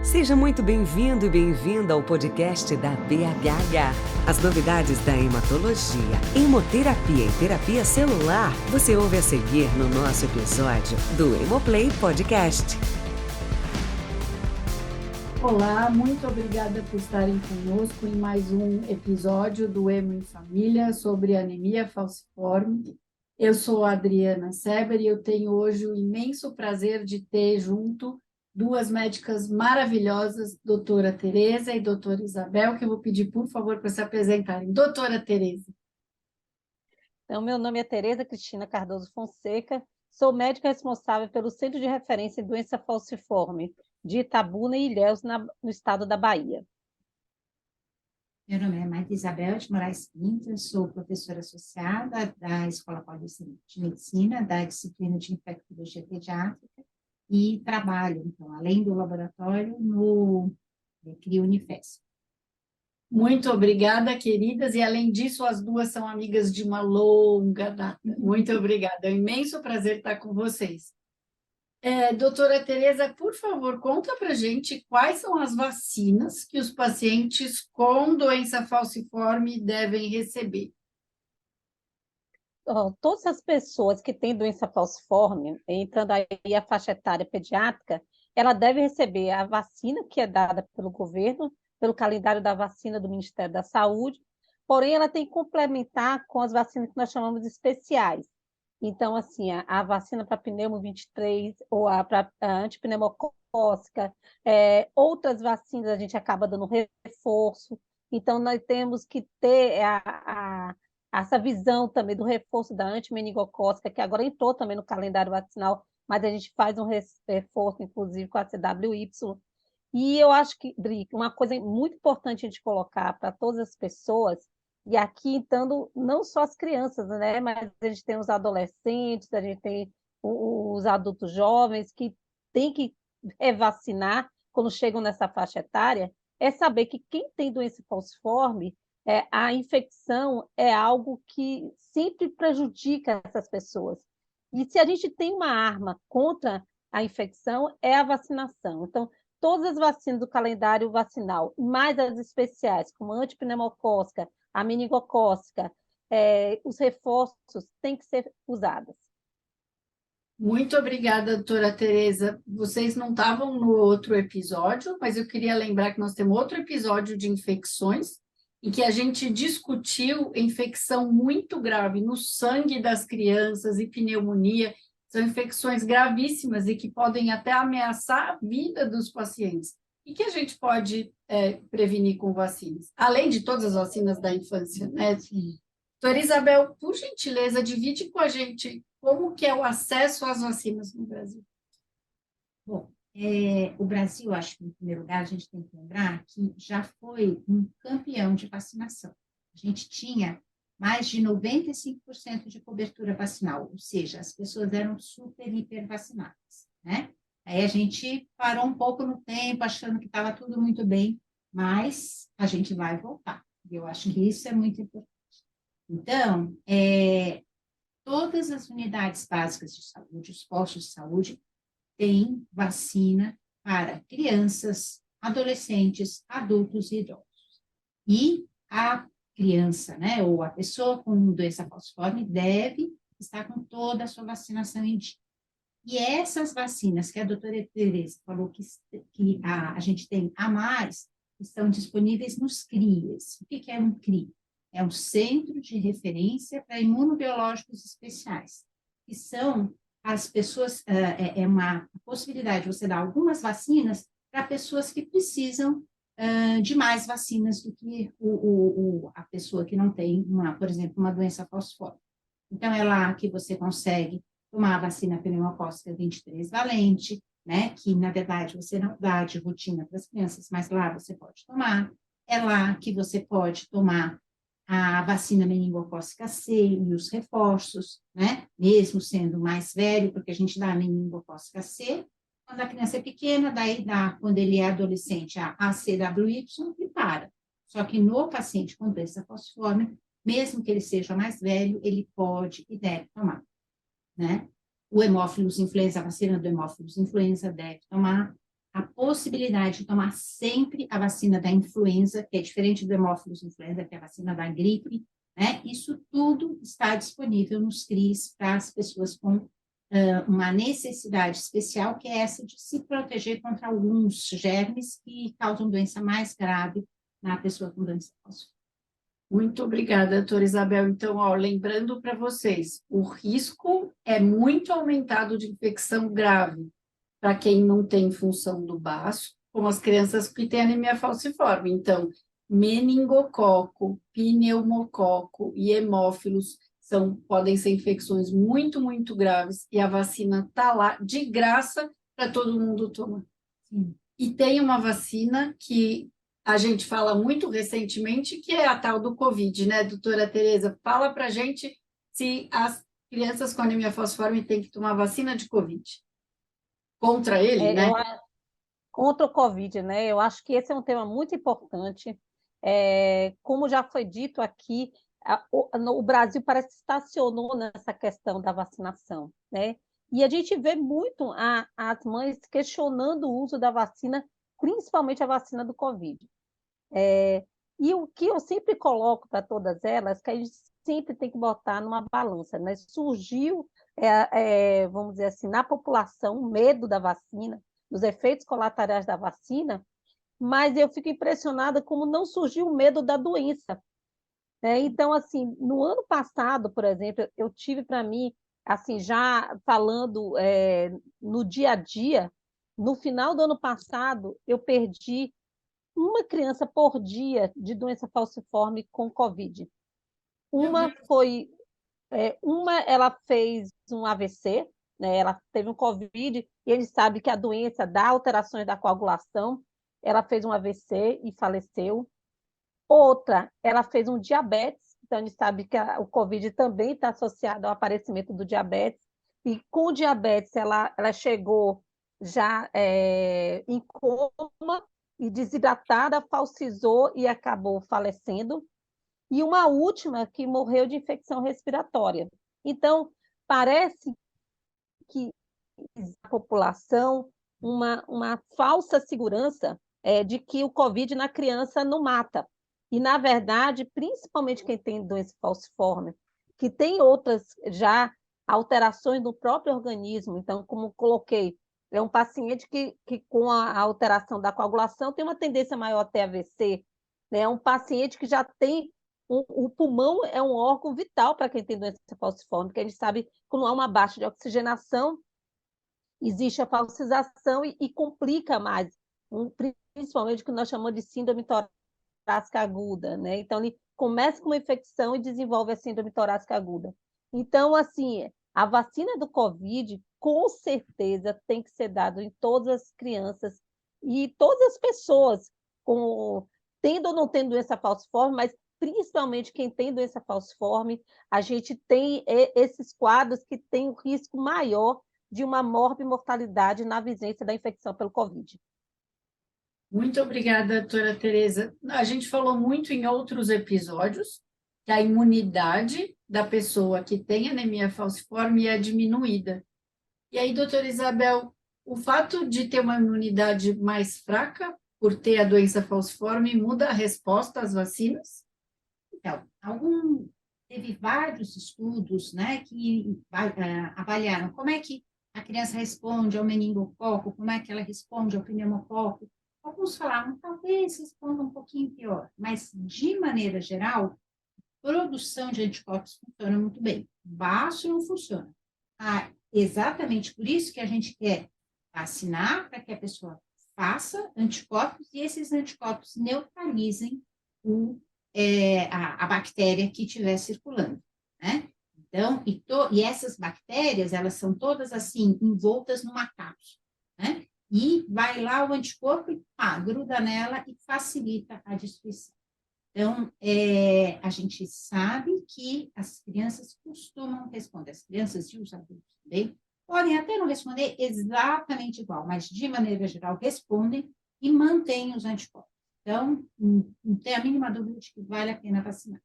Seja muito bem-vindo e bem-vinda ao podcast da BHH. As novidades da hematologia, hemoterapia e terapia celular, você ouve a seguir no nosso episódio do Hemoplay Podcast. Olá, muito obrigada por estarem conosco em mais um episódio do Hemo em Família sobre anemia falciforme. Eu sou a Adriana Seber e eu tenho hoje o imenso prazer de ter junto duas médicas maravilhosas, doutora Tereza e doutora Isabel, que eu vou pedir, por favor, para se apresentarem. Doutora Tereza. Então, meu nome é Tereza Cristina Cardoso Fonseca, sou médica responsável pelo Centro de Referência em Doença Falciforme de Itabuna e Ilhéus, no estado da Bahia. Meu nome é Maria Isabel de Moraes Pinto, sou professora associada da Escola Paulista de Medicina, da disciplina de infectologia pediátrica, e trabalho, então, além do laboratório, no CRI Unifesp. Muito obrigada, queridas, e além disso, as duas são amigas de uma longa data. Muito obrigada, é um imenso prazer estar com vocês. Doutora Tereza, por favor, conta para a gente quais são as vacinas que os pacientes com doença falciforme devem receber. Todas as pessoas que têm doença falciforme, entrando aí a faixa etária pediátrica, ela deve receber a vacina que é dada pelo governo, pelo calendário da vacina do Ministério da Saúde, porém ela tem que complementar com as vacinas que nós chamamos de especiais. Então, assim, a vacina para pneumo 23 ou para antipneumocócica, outras vacinas a gente acaba dando reforço. Então, nós temos que ter essa visão também do reforço da antimeningocócica, que agora entrou também no calendário vacinal, mas a gente faz um reforço, inclusive, com a CWY. E eu acho que, Dri, uma coisa muito importante a gente colocar para todas as pessoas, e aqui entrando não só as crianças, né, mas a gente tem os adolescentes, a gente tem os adultos jovens que têm que vacinar quando chegam nessa faixa etária, é saber que quem tem doença falciforme, a infecção é algo que sempre prejudica essas pessoas. E se a gente tem uma arma contra a infecção, é a vacinação. Então, todas as vacinas do calendário vacinal, mais as especiais, como a antipneumocócica, a meningocócica, os reforços têm que ser usados. Muito obrigada, doutora Tereza. Vocês não estavam no outro episódio, mas eu queria lembrar que nós temos outro episódio de infecções, em que a gente discutiu infecção muito grave no sangue das crianças e pneumonia. São infecções gravíssimas e que podem até ameaçar a vida dos pacientes. E que a gente pode prevenir com vacinas, além de todas as vacinas da infância, né? Sim. Doutora Isabel, por gentileza, divide com a gente como que é o acesso às vacinas no Brasil. Bom, o Brasil, acho que, em primeiro lugar, a gente tem que lembrar que já foi um campeão de vacinação. A gente tinha mais de 95% de cobertura vacinal, ou seja, as pessoas eram super, hiper vacinadas, né? Aí a gente parou um pouco no tempo, achando que estava tudo muito bem, mas a gente vai voltar. E eu acho que isso é muito importante. Então, todas as unidades básicas de saúde, os postos de saúde, têm vacina para crianças, adolescentes, adultos e idosos. E a criança, né, ou a pessoa com doença falciforme deve estar com toda a sua vacinação em dia. E essas vacinas que a doutora Tereza falou que a gente tem a mais, estão disponíveis nos CRIs. O que é um CRI? É um Centro de Referência para Imunobiológicos Especiais, que são as pessoas, é uma possibilidade de você dar algumas vacinas para pessoas que precisam de mais vacinas do que a pessoa que não tem, por exemplo, uma doença falciforme. Então, é lá que você consegue tomar a vacina pneumocócica 23 valente, né, que, na verdade, você não dá de rotina para as crianças, mas lá você pode tomar. É lá que você pode tomar a vacina meningocócica C e os reforços, né, mesmo sendo mais velho, porque a gente dá a meningocócica C, quando a criança é pequena, daí dá, quando ele é adolescente, a ACWY e para. Só que no paciente com doença falciforme, mesmo que ele seja mais velho, ele pode e deve tomar, né? O hemófilos influenza, a vacina do hemófilos influenza deve tomar, a possibilidade de tomar sempre a vacina da influenza, que é diferente do hemófilos influenza, que é a vacina da gripe, né? Isso tudo está disponível nos CRIs para as pessoas com uma necessidade especial, que é essa de se proteger contra alguns germes que causam doença mais grave na pessoa com doença falciforme. Muito obrigada, doutora Isabel. Então, ó, lembrando para vocês, o risco é muito aumentado de infecção grave para quem não tem função do baço, como as crianças que têm anemia falciforme. Então, meningococo, pneumococo e hemófilos podem ser infecções muito, muito graves, e a vacina está lá de graça para todo mundo tomar. Sim. E tem uma vacina que a gente fala muito recentemente, que é a tal do Covid, né, doutora Tereza? Fala para a gente se as crianças com anemia falciforme têm que tomar vacina de Covid. Contra ele, né? Contra o Covid, né? Eu acho que esse é um tema muito importante. Como já foi dito aqui, o Brasil parece que estacionou nessa questão da vacinação, né? E a gente vê muito as mães questionando o uso da vacina, principalmente a vacina do Covid. E o que eu sempre coloco para todas elas, que a gente sempre tem que botar numa balança, né? Surgiu, vamos dizer assim, na população, o medo da vacina, dos efeitos colaterais da vacina, mas eu fico impressionada como não surgiu o medo da doença. Então, assim, no ano passado, por exemplo, eu tive para mim, assim, já falando no dia a dia, no final do ano passado, eu perdi uma criança por dia de doença falciforme com Covid. Ela fez um AVC, né? Ela teve um Covid, e ele sabe que a doença dá alterações da coagulação. Ela fez um AVC e faleceu. Outra, ela fez um diabetes, então a gente sabe que o Covid também está associado ao aparecimento do diabetes, e com o diabetes ela chegou já em coma e desidratada, falcizou e acabou falecendo. E uma última que morreu de infecção respiratória. Então, parece que a população uma falsa segurança de que o Covid na criança não mata. E, na verdade, principalmente quem tem doença falciforme, que tem outras já alterações no próprio organismo. Então, como coloquei, é um paciente que com a alteração da coagulação tem uma tendência maior a ter AVC, né? É um paciente que já tem o pulmão é um órgão vital para quem tem doença falciforme, porque a gente sabe que quando há uma baixa de oxigenação, existe a falcização e complica mais, principalmente o que nós chamamos de síndrome torácica aguda, né? Então, ele começa com uma infecção e desenvolve a síndrome torácica aguda. Então, assim, a vacina do Covid, com certeza, tem que ser dada em todas as crianças e todas as pessoas, tendo ou não tendo doença falciforme, mas principalmente quem tem doença falciforme, a gente tem esses quadros que têm um risco maior de uma morbimortalidade na vigência da infecção pelo Covid. Muito obrigada, doutora Tereza. A gente falou muito em outros episódios que a imunidade da pessoa que tem anemia falciforme é diminuída. E aí, doutora Isabel, o fato de ter uma imunidade mais fraca por ter a doença falciforme muda a resposta às vacinas? Então, teve vários estudos, né, que avaliaram como é que a criança responde ao meningococo, como é que ela responde ao pneumococo. Alguns falaram, talvez responda um pouquinho pior, mas, de maneira geral, a produção de anticorpos funciona muito bem. Baço não funciona. Exatamente por isso que a gente quer vacinar, para que a pessoa faça anticorpos e esses anticorpos neutralizem a bactéria que estiver circulando, né? Então, e essas bactérias, elas são todas assim, envoltas numa cápsula, né? E vai lá o anticorpo e gruda nela e facilita a destruição. Então, a gente sabe que as crianças costumam responder, as crianças e os adultos também, podem até não responder exatamente igual, mas de maneira geral respondem e mantêm os anticorpos. Então, não tem a mínima dúvida de que vale a pena vacinar.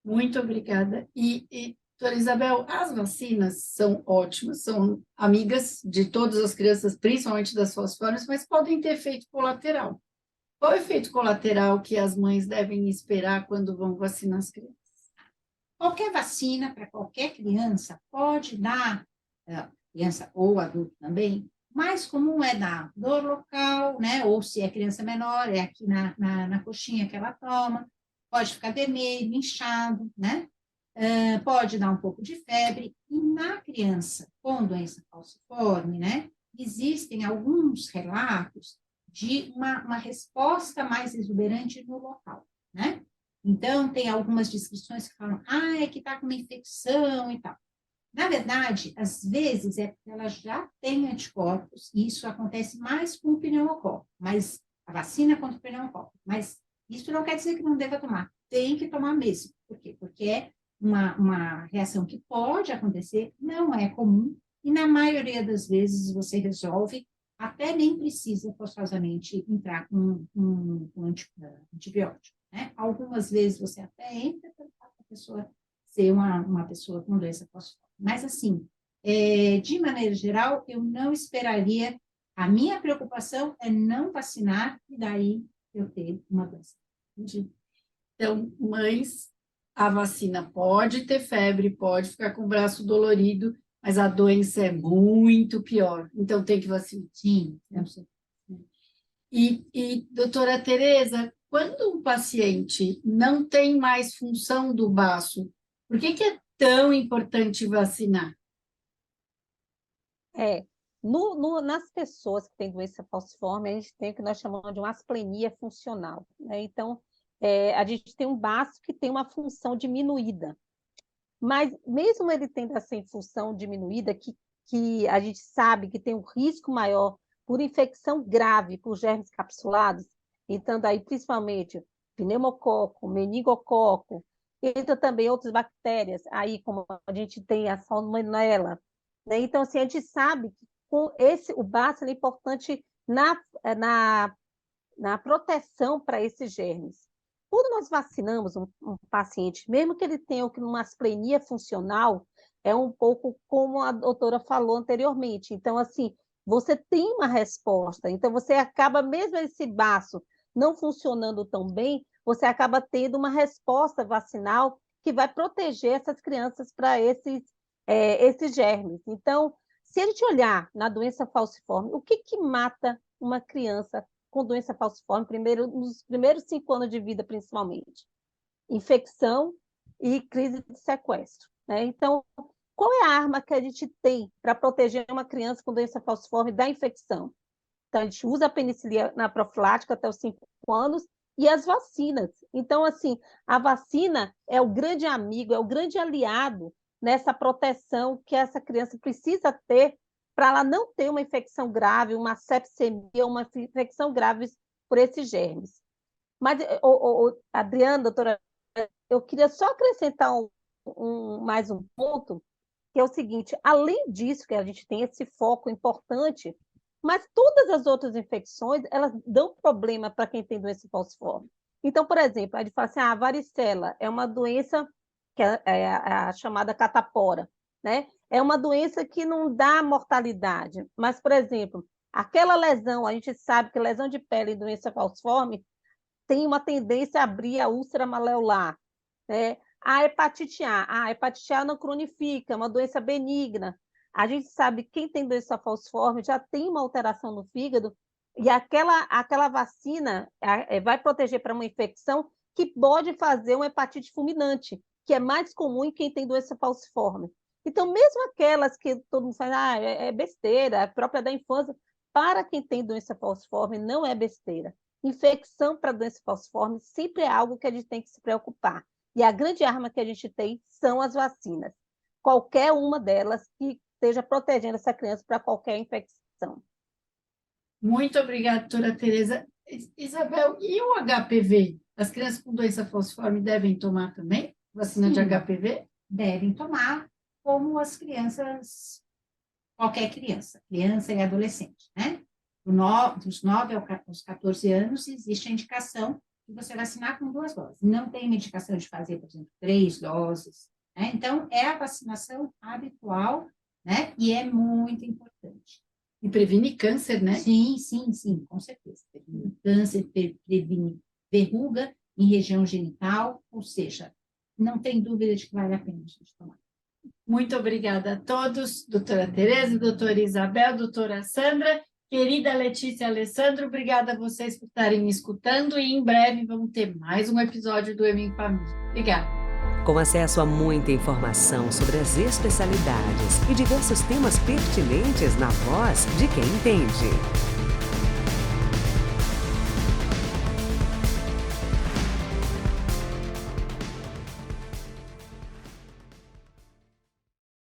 Muito obrigada. E Doutora Isabel, as vacinas são ótimas, são amigas de todas as crianças, principalmente das falciformes, mas podem ter efeito colateral. Qual é o efeito colateral que as mães devem esperar quando vão vacinar as crianças? Qualquer vacina para qualquer criança pode dar, criança ou adulto também, mais comum é dar dor local, né? Ou se é criança menor, é aqui na coxinha que ela toma, pode ficar vermelho, inchado, né? Pode dar um pouco de febre, e na criança com doença falciforme, né? Existem alguns relatos de uma resposta mais exuberante no local, né? Então, tem algumas descrições que falam, é que está com uma infecção e tal. Na verdade, às vezes é porque ela já tem anticorpos, e isso acontece mais com o pneumococo, mas a vacina contra o pneumococo. Mas isso não quer dizer que não deva tomar, tem que tomar mesmo. Por quê? Porque é uma reação que pode acontecer, não é comum, e na maioria das vezes você resolve, até nem precisa forçosamente entrar com antibiótico. Né? Algumas vezes você até entra para a pessoa ser uma pessoa com doença falciforme. Mas, assim, de maneira geral, eu não esperaria. A minha preocupação é não vacinar e daí eu ter uma doença. Entendi. Então, mães, a vacina pode ter febre, pode ficar com o braço dolorido, mas a doença é muito pior. Então, tem que vacinar. Sim. E doutora Tereza, quando um paciente não tem mais função do baço, por que é tão importante vacinar? Nas pessoas que têm doença falciforme, a gente tem o que nós chamamos de uma asplenia funcional, né? Então, a gente tem um baço que tem uma função diminuída. Mas, mesmo ele tendo essa função diminuída, que a gente sabe que tem um risco maior por infecção grave por germes capsulados, então, daí, principalmente, pneumococo, meningococo, entra também outras bactérias, aí como a gente tem a salmonela, né? Então, assim, a gente sabe que o baço é importante na proteção para esses germes. Quando nós vacinamos um paciente, mesmo que ele tenha uma asplenia funcional, é um pouco como a doutora falou anteriormente. Então, assim, você tem uma resposta. Então, você acaba, mesmo esse baço não funcionando tão bem, você acaba tendo uma resposta vacinal que vai proteger essas crianças para esses germes. Então, se a gente olhar na doença falciforme, o que mata uma criança com doença falciforme, nos primeiros 5 anos de vida, principalmente? Infecção e crise de sequestro, né? Então, qual é a arma que a gente tem para proteger uma criança com doença falciforme da infecção? Então, a gente usa a penicilina na profilática até os 5 anos e as vacinas. Então, assim, a vacina é o grande amigo, é o grande aliado nessa proteção que essa criança precisa ter para ela não ter uma infecção grave, uma sepsemia, uma infecção grave por esses germes. Mas, Adriana, doutora, eu queria só acrescentar mais um ponto, que é o seguinte: além disso, que a gente tem esse foco importante, mas todas as outras infecções, elas dão problema para quem tem doença falciforme. Então, por exemplo, a gente fala assim, a varicela é uma doença que é a chamada catapora, né? É uma doença que não dá mortalidade, mas, por exemplo, aquela lesão, a gente sabe que lesão de pele em doença falciforme tem uma tendência a abrir a úlcera maleolar, né? A hepatite A não cronifica, é uma doença benigna. A gente sabe que quem tem doença falciforme já tem uma alteração no fígado e aquela vacina vai proteger para uma infecção que pode fazer uma hepatite fulminante, que é mais comum em quem tem doença falciforme. Então, mesmo aquelas que todo mundo fala, é besteira, é própria da infância, para quem tem doença falciforme não é besteira. Infecção para doença falciforme sempre é algo que a gente tem que se preocupar. E a grande arma que a gente tem são as vacinas. Qualquer uma delas que esteja protegendo essa criança para qualquer infecção. Muito obrigada, doutora Tereza. Isabel, e o HPV? As crianças com doença falciforme devem tomar também? Vacina de HPV? Devem tomar, como as crianças, qualquer criança e adolescente, né? Dos 9 aos 14 anos, existe a indicação de você vacinar com 2 doses. Não tem indicação de fazer, por exemplo, 3 doses, né? Então, é a vacinação habitual, né? E é muito importante. E previne câncer, né? Sim, com certeza. Previne câncer, previne verruga em região genital, ou seja, não tem dúvida de que vale a pena a gente tomar. Muito obrigada a todos, doutora Tereza, doutora Isabel, doutora Sandra, querida Letícia e Alessandro, obrigada a vocês por estarem me escutando e em breve vamos ter mais um episódio do EMA em Família. Obrigada. Com acesso a muita informação sobre as especialidades e diversos temas pertinentes na voz de quem entende.